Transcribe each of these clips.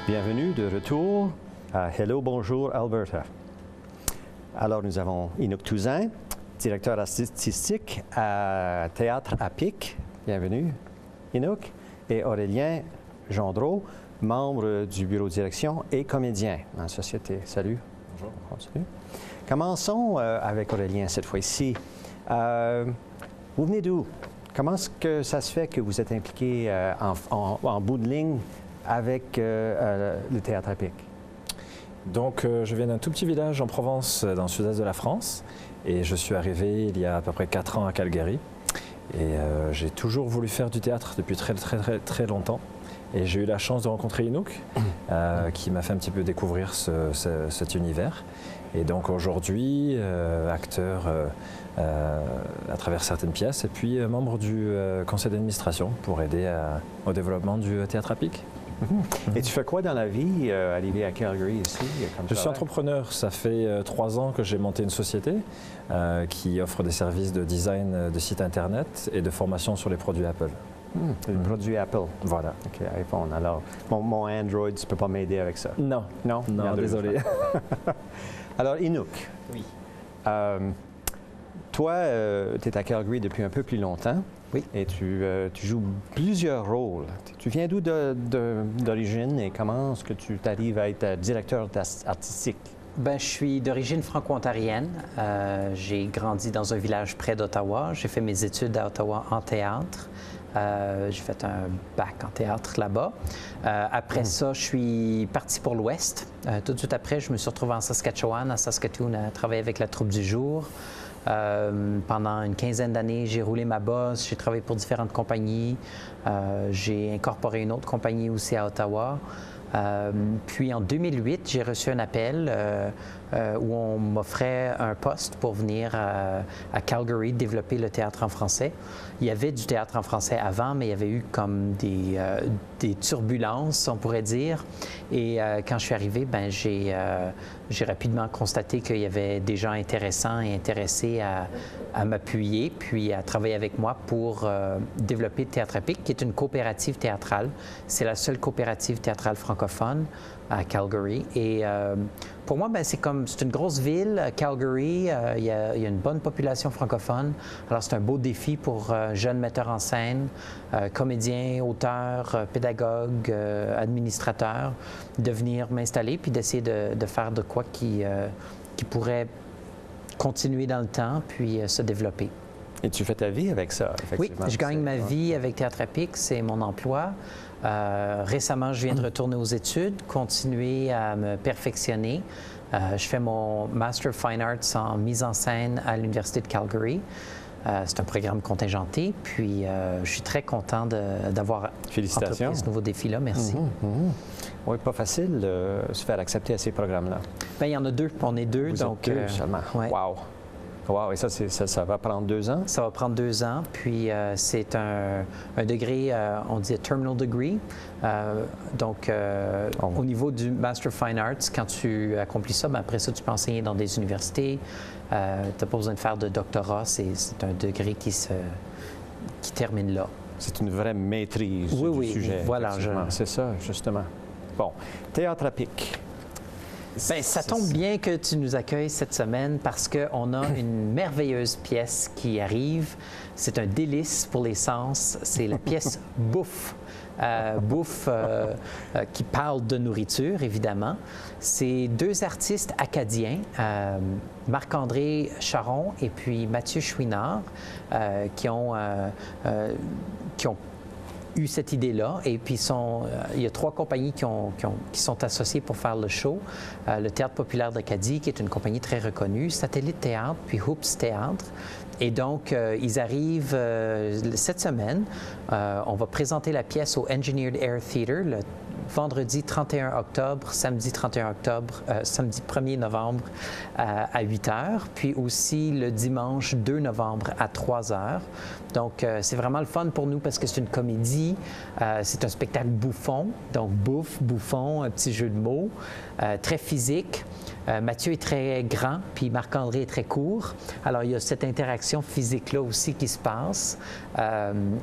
Bienvenue de retour à Hello, bonjour Alberta. Alors nous avons Hinouk Touzin, directeur artistique à Théâtre à Pic. Bienvenue Hinouk. Et Aurélien Gendreau, membre du bureau de direction et comédien en la société. Salut. Bonjour. Salut. Commençons avec Aurélien cette fois-ci. Vous venez d'où? Comment est-ce que ça se fait que vous êtes impliqué en bout de ligne avec le Théâtre à Pic? Donc, je viens d'un tout petit village en Provence, dans le sud-est de la France, et je suis arrivé il y a à peu près 4 ans à Calgary. Et j'ai toujours voulu faire du théâtre depuis très longtemps. Et j'ai eu la chance de rencontrer Hinouk, qui m'a fait un petit peu découvrir cet univers. Et donc aujourd'hui, acteur à travers certaines pièces, et puis membre du conseil d'administration pour aider au développement du Théâtre à Pic. Et tu fais quoi dans la vie, arrivé à Calgary ici? Je suis entrepreneur. Ça fait 3 ans que j'ai monté une société qui offre des services de design de sites Internet et de formation sur les produits Apple. Les produits Apple. Voilà. OK, iPhone. Alors, mon Android, tu ne peux pas m'aider avec ça? Non. Non? Non, désolé. Alors, Hinouk. Oui. Toi, tu es à Calgary depuis un peu plus longtemps. Oui. Et tu joues plusieurs rôles. Tu viens d'où d'origine et comment est-ce que tu arrives à être directeur artistique? Ben, je suis d'origine franco-ontarienne. J'ai grandi dans un village près d'Ottawa. J'ai fait mes études à Ottawa en théâtre. J'ai fait un bac en théâtre là-bas. Après ça, je suis parti pour l'Ouest. Tout de suite après, je me suis retrouvé en Saskatchewan, à Saskatoon, à travailler avec la troupe du jour. Pendant une 15aine d'années, j'ai roulé ma bosse, j'ai travaillé pour différentes compagnies. J'ai incorporé une autre compagnie aussi à Ottawa. Puis en 2008, j'ai reçu un appel où on m'offrait un poste pour venir à Calgary développer le théâtre en français. Il y avait du théâtre en français avant, mais il y avait eu comme des turbulences, on pourrait dire. Et quand je suis arrivé, ben, j'ai rapidement constaté qu'il y avait des gens intéressants et intéressés à m'appuyer, puis à travailler avec moi pour développer Théâtre à Pic, qui est une coopérative théâtrale. C'est la seule coopérative théâtrale francophone à Calgary. Et pour moi, ben, c'est une grosse ville, Calgary. Il y a une bonne population francophone. Alors, c'est un beau défi pour jeunes metteurs en scène, comédiens, auteurs, pédagogues, administrateurs, de venir m'installer puis d'essayer de faire de quoi qui pourrait continuer dans le temps puis se développer. Et tu fais ta vie avec ça, effectivement. Oui, je gagne ma vie avec Théâtre à Pic, c'est mon emploi. Récemment, je viens de retourner aux études, continuer à me perfectionner. Je fais mon Master of Fine Arts en mise en scène à l'Université de Calgary. C'est un programme contingenté, puis je suis très content d'avoir entrepris ce nouveau défi-là. Merci. Oui, pas facile de se faire accepter à ces programmes-là. Bien, il y en a 2. On est 2, Vous donc... êtes 2 seulement. Ouais. Wow! Wow! Et ça va prendre 2 ans? Ça va prendre 2 ans, puis c'est un degré, on dit terminal degree. Donc, au niveau du Master of Fine Arts, quand tu accomplis ça, bien, après ça, tu peux enseigner dans des universités. Tu n'as pas besoin de faire de doctorat, c'est un degré qui termine là. C'est une vraie maîtrise du sujet. Voilà. C'est ça, justement. Bon, Théâtre à Pic. Bien, ça tombe bien que tu nous accueilles cette semaine parce qu'on a une merveilleuse pièce qui arrive. C'est un délice pour les sens. C'est la pièce Bouffe. Bouffe qui parle de nourriture, évidemment. C'est 2 artistes acadiens, Marc-André Charon et puis Mathieu Chouinard, qui ont eu cette idée-là. Et puis, il y a 3 compagnies qui sont associées pour faire le show. Le Théâtre populaire d'Acadie, qui est une compagnie très reconnue, Satellite Théâtre, puis Hoops Théâtre. Et donc, ils arrivent cette semaine. On va présenter la pièce au Engineered Air Theatre le vendredi 31 octobre, samedi 31 octobre, samedi 1er novembre à 8 h, puis aussi le dimanche 2 novembre à 3 h. Donc, c'est vraiment le fun pour nous parce que c'est une comédie, c'est un spectacle bouffon, donc bouffe, bouffon, un petit jeu de mots, très physique. Mathieu est très grand, puis Marc-André est très court. Alors, il y a cette interaction physique-là aussi qui se passe.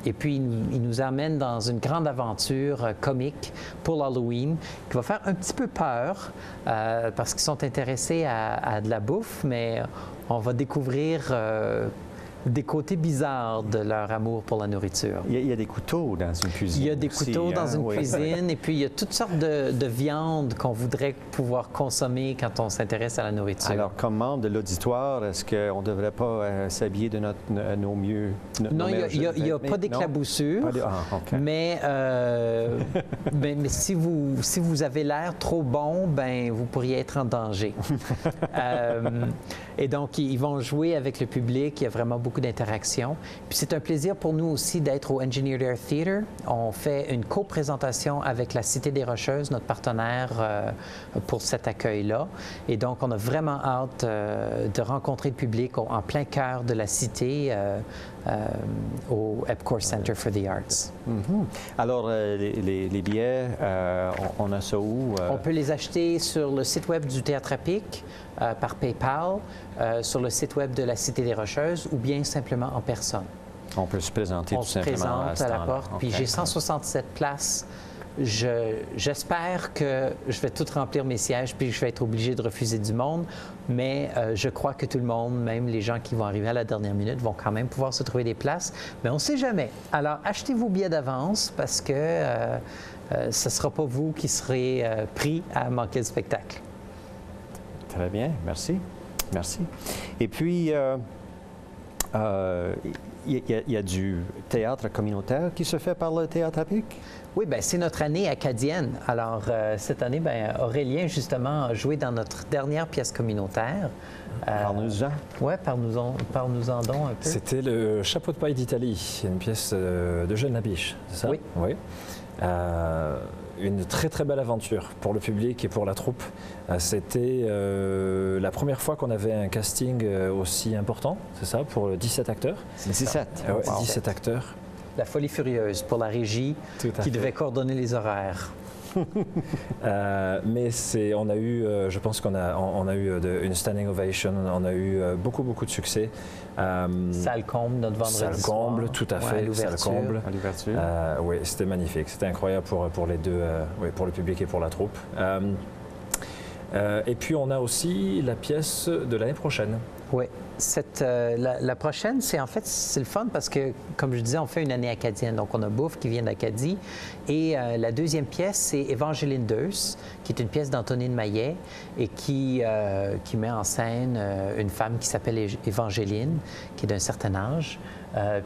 Et puis, il nous amène dans une grande aventure comique pour l'Halloween qui va faire un petit peu peur parce qu'ils sont intéressés à de la bouffe, mais on va découvrir des côtés bizarres de leur amour pour la nourriture. Il y a des couteaux dans une cuisine. Il y a des aussi, couteaux dans une oui. cuisine et puis il y a toutes sortes de viandes qu'on voudrait pouvoir consommer quand on s'intéresse à la nourriture. Alors, comme membre de l'auditoire, est-ce qu'on ne devrait pas s'habiller de nos mieux? Non, il n'y a pas Non? d'éclaboussure, Pas de- Ah, OK. mais si vous avez l'air trop bon, ben vous pourriez être en danger. Et donc, ils vont jouer avec le public. Il y a vraiment beaucoup d'interactions. Puis c'est un plaisir pour nous aussi d'être au Engineered Air Theatre. On fait une co-présentation avec la Cité des Rocheuses, notre partenaire pour cet accueil-là. Et donc, on a vraiment hâte de rencontrer le public en plein cœur de la cité au Epcot Center for the Arts. Mhm. Alors, les billets, on a ça où? On peut les acheter sur le site web du Théâtre à Pic, par PayPal, sur le site web de la Cité des Rocheuses ou bien simplement en personne. On peut se présenter On tout se simplement présente ce à la temps-là. porte, puis OK. j'ai 167 places. J'espère que je vais tout remplir mes sièges puis je vais être obligé de refuser du monde, mais je crois que tout le monde, même les gens qui vont arriver à la dernière minute, vont quand même pouvoir se trouver des places, mais on ne sait jamais. Alors, achetez vos billets d'avance parce que ce ne sera pas vous qui serez pris à manquer le spectacle. Très bien, merci. Merci. Et puis, il y a du théâtre communautaire qui se fait par le Théâtre à Pic? Oui, bien, c'est notre année acadienne. Alors, cette année, bien, Aurélien, justement, a joué dans notre dernière pièce communautaire. Parle-nous-en. Oui, parle-nous-en donc un peu. C'était le Chapeau de paille d'Italie, une pièce d'Eugène Labiche, c'est ça? Oui. Une très très belle aventure pour le public et pour la troupe. C'était la première fois qu'on avait un casting aussi important, c'est ça, pour 17 acteurs. C'est 17. Ouais, Wow. 17 acteurs. La folie furieuse pour la régie Tout à qui fait. devait coordonner les horaires. Mais on a eu, je pense qu'on a eu une standing ovation, on a eu beaucoup de succès. Salle comble notre vendredi Salle comble, soir. tout à Ouais, fait, l'ouverture. salle comble. À l'ouverture. Oui, c'était magnifique, c'était incroyable pour les deux, pour le public et pour la troupe. Et puis on a aussi la pièce de l'année prochaine. Oui. La prochaine, c'est le fun parce que, comme je disais, on fait une année acadienne. Donc, on a Bouffe qui vient d'Acadie. Et la deuxième pièce, c'est Évangeline Deuce, qui est une pièce d'Antonine Maillet et qui met en scène une femme qui s'appelle Évangeline, qui est d'un certain âge.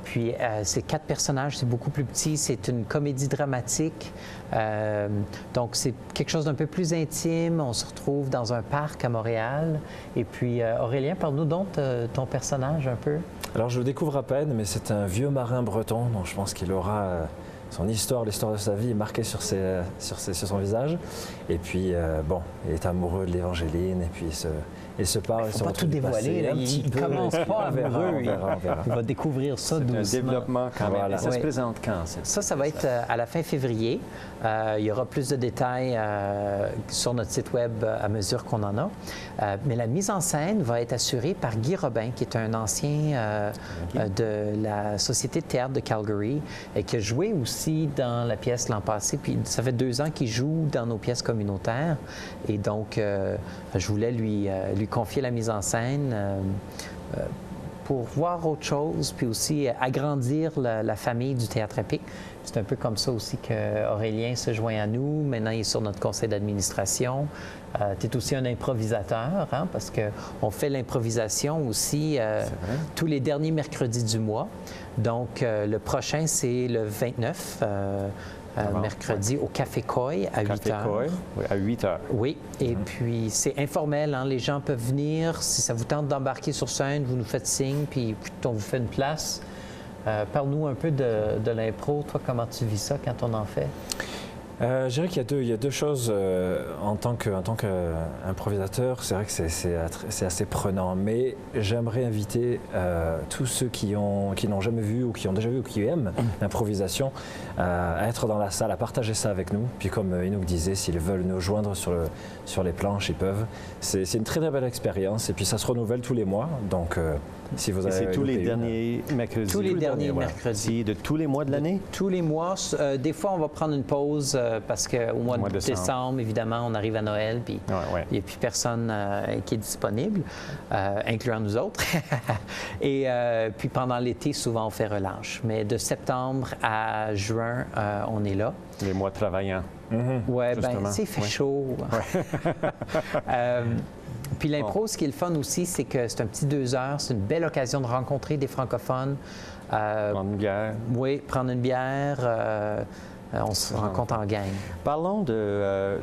Puis, c'est 4 personnages, c'est beaucoup plus petit. C'est une comédie dramatique. Donc, c'est quelque chose d'un peu plus intime. On se retrouve dans un parc à Montréal. Et puis, Aurélien, parle-nous donc ton personnage un peu. Alors je le découvre à peine, mais c'est un vieux marin breton, donc je pense qu'il aura son histoire, l'histoire de sa vie marquée sur son visage. Et puis, il est amoureux de l'Évangéline, et puis il se parle. Il ne faut pas tout dévoiler. Là. Il ne commence pas amoureux. On verra. Il va découvrir ça doucement. Un développement quand même. Voilà. Et ça se Oui. présente quand? Ça va être à la fin février. Il y aura plus de détails sur notre site web à mesure qu'on en a. Mais la mise en scène va être assurée par Guy Robin, qui est un ancien de la Société de théâtre de Calgary et qui a joué aussi dans la pièce l'an passé. Puis ça fait 2 ans qu'il joue dans nos pièces communautaires. Et donc, je voulais lui confier la mise en scène pour voir autre chose, puis aussi agrandir la famille du Théâtre à Pic. C'est un peu comme ça aussi qu'Aurélien se joint à nous. Maintenant, il est sur notre conseil d'administration. Tu es aussi un improvisateur, hein, parce qu'on fait l'improvisation aussi tous les derniers mercredis du mois. Donc, le prochain, c'est le 29, mercredi, au Café Coy à 8 Café heures. Coy, oui, à 8 heures. Oui, et puis c'est informel, hein? Les gens peuvent venir. Si ça vous tente d'embarquer sur scène, vous nous faites signe, puis on vous fait une place. Parle-nous un peu de l'impro. Toi, comment tu vis ça quand on en fait? Je dirais qu'il y a deux choses en tant qu'improvisateur. C'est vrai que c'est assez prenant, mais j'aimerais inviter tous ceux qui n'ont jamais vu ou qui ont déjà vu ou qui aiment l'improvisation à être dans la salle, à partager ça avec nous. Puis comme Inouk disait, s'ils veulent nous joindre sur les planches, ils peuvent. C'est une très très belle expérience et puis ça se renouvelle tous les mois. Donc si vous avez c'est tous les derniers mercredis. Tous les derniers mercredis. De tous les mois de l'année? Tous les mois. Des fois, on va prendre une pause parce qu'au mois de décembre, évidemment, on arrive à Noël, puis il n'y a plus personne qui est disponible, incluant nous autres. Et puis pendant l'été, souvent, on fait relâche. Mais de septembre à juin, on est là. Les mois travaillants. Oui, bien, il fait chaud. Puis l'impro, ce qui est le fun aussi, c'est que c'est un petit 2 heures. C'est une belle occasion de rencontrer des francophones. Prendre une bière. Oui, prendre une bière. On se rencontre en gang. Parlons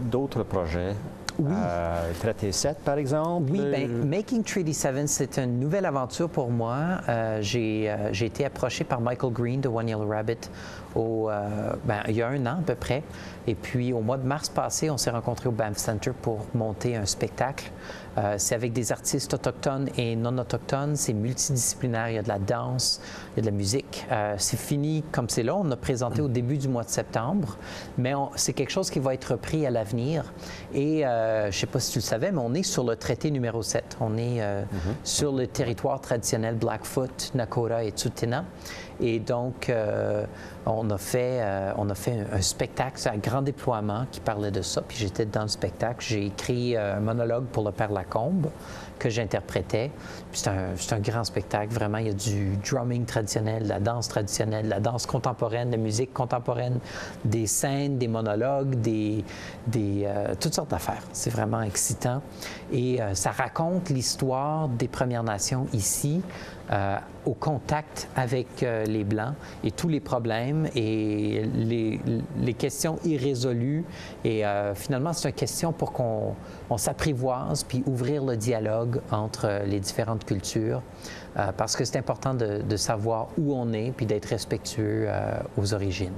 d'autres projets. Oui. Traité 7, par exemple. Oui, bien, Making Treaty 7, c'est une nouvelle aventure pour moi. J'ai été approché par Michael Green de One Yellow Rabbit il y a 1 an à peu près. Et puis, au mois de mars passé, on s'est rencontrés au Banff Center pour monter un spectacle. C'est avec des artistes autochtones et non autochtones. C'est multidisciplinaire. Il y a de la danse, il y a de la musique. C'est fini comme c'est là. On a présenté au début du mois de septembre, mais c'est quelque chose qui va être repris à l'avenir. Et je ne sais pas si tu le savais, mais on est sur le traité numéro 7. On est sur le territoire traditionnel Blackfoot, Nakota et Tsuut'ina. Et donc, on a fait un spectacle, c'est un grand déploiement qui parlait de ça. Puis j'étais dans le spectacle. J'ai écrit un monologue pour le Père Lacombe que j'interprétais. Puis c'est un grand spectacle, vraiment. Il y a du drumming traditionnel, de la danse traditionnelle, de la danse contemporaine, de la musique contemporaine, des scènes, des monologues, toutes sortes d'affaires. C'est vraiment excitant. Et ça raconte l'histoire des Premières Nations ici, au contact avec les Blancs et tous les problèmes et les questions irrésolues. Et finalement, c'est une question pour qu'on s'apprivoise puis ouvrir le dialogue entre les différentes cultures parce que c'est important de savoir où on est puis d'être respectueux aux origines.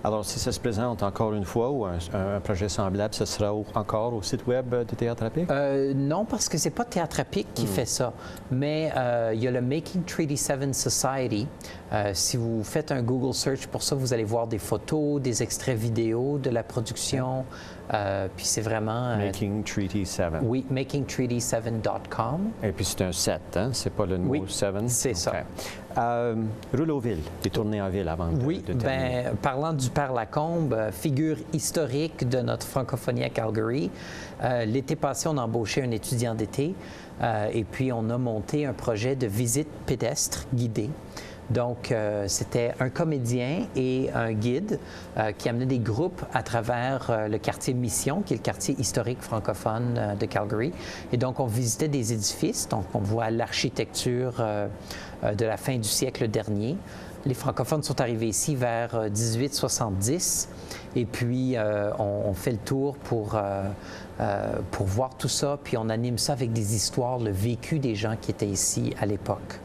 Alors, si ça se présente encore une fois ou un projet semblable, ce sera encore au site web de Théâtre à Pic? Non, parce que c'est pas Théâtre à Pic qui fait ça, mais il y a le Making Treaty 7 Society. Si vous faites un Google search pour ça, vous allez voir des photos, des extraits vidéo de la production. Puis c'est vraiment... Making Treaty 7. Oui, makingtreaty7.com. Et puis c'est un 7, hein? C'est pas le numéro 7? C'est ça. Rouleauville, tu es tourné en ville avant de terminer. Parlant du Père Lacombe, figure historique de notre francophonie à Calgary, l'été passé, on a embauché un étudiant d'été et puis on a monté un projet de visite pédestre guidée. Donc, c'était un comédien et un guide qui amenaient des groupes à travers le quartier Mission, qui est le quartier historique francophone de Calgary. Et donc, on visitait des édifices. Donc, on voit l'architecture de la fin du siècle dernier. Les francophones sont arrivés ici vers 1870. Et puis, on fait le tour pour voir tout ça. Puis, on anime ça avec des histoires, le vécu des gens qui étaient ici à l'époque.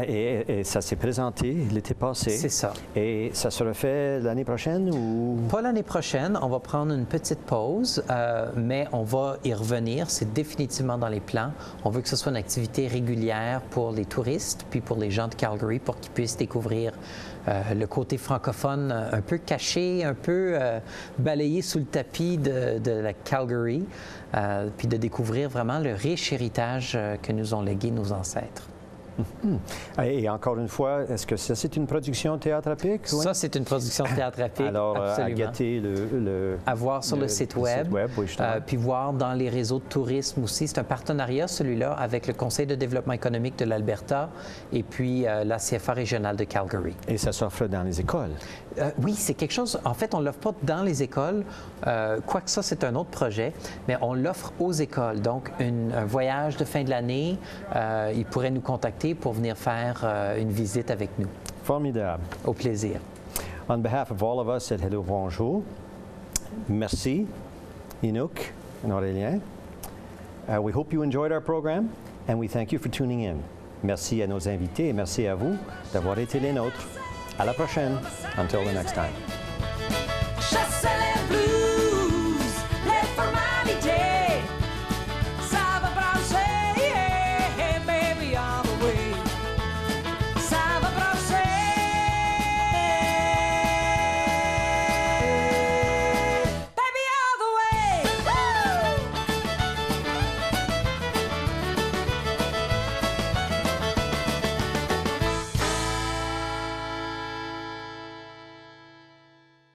Et ça s'est présenté l'été passé. C'est ça. Et ça se refait l'année prochaine ou? Pas l'année prochaine. On va prendre une petite pause, mais on va y revenir. C'est définitivement dans les plans. On veut que ce soit une activité régulière pour les touristes, puis pour les gens de Calgary, pour qu'ils puissent découvrir le côté francophone un peu caché, un peu balayé sous le tapis de la Calgary, puis de découvrir vraiment le riche héritage que nous ont légué nos ancêtres. Et encore une fois, est-ce que ça, c'est une production Théâtre à Pic? Oui? Ça, c'est une production Théâtre à Pic. Alors, absolument. à guetter à voir sur le site web. Oui, puis voir dans les réseaux de tourisme aussi. C'est un partenariat, celui-là, avec le Conseil de développement économique de l'Alberta et puis la CFA régionale de Calgary. Et ça s'offre dans les écoles? Oui, c'est quelque chose... En fait, on ne l'offre pas dans les écoles, quoique ça, c'est un autre projet, mais on l'offre aux écoles. Donc, un voyage de fin de l'année, ils pourraient nous contacter pour venir faire une visite avec nous. Formidable. Au plaisir. On behalf of all of us at Hello Bonjour, merci, Inouk and Aurélien. We hope you enjoyed our program and we thank you for tuning in. Merci à nos invités et merci à vous d'avoir été les nôtres. À la prochaine. Until the next time.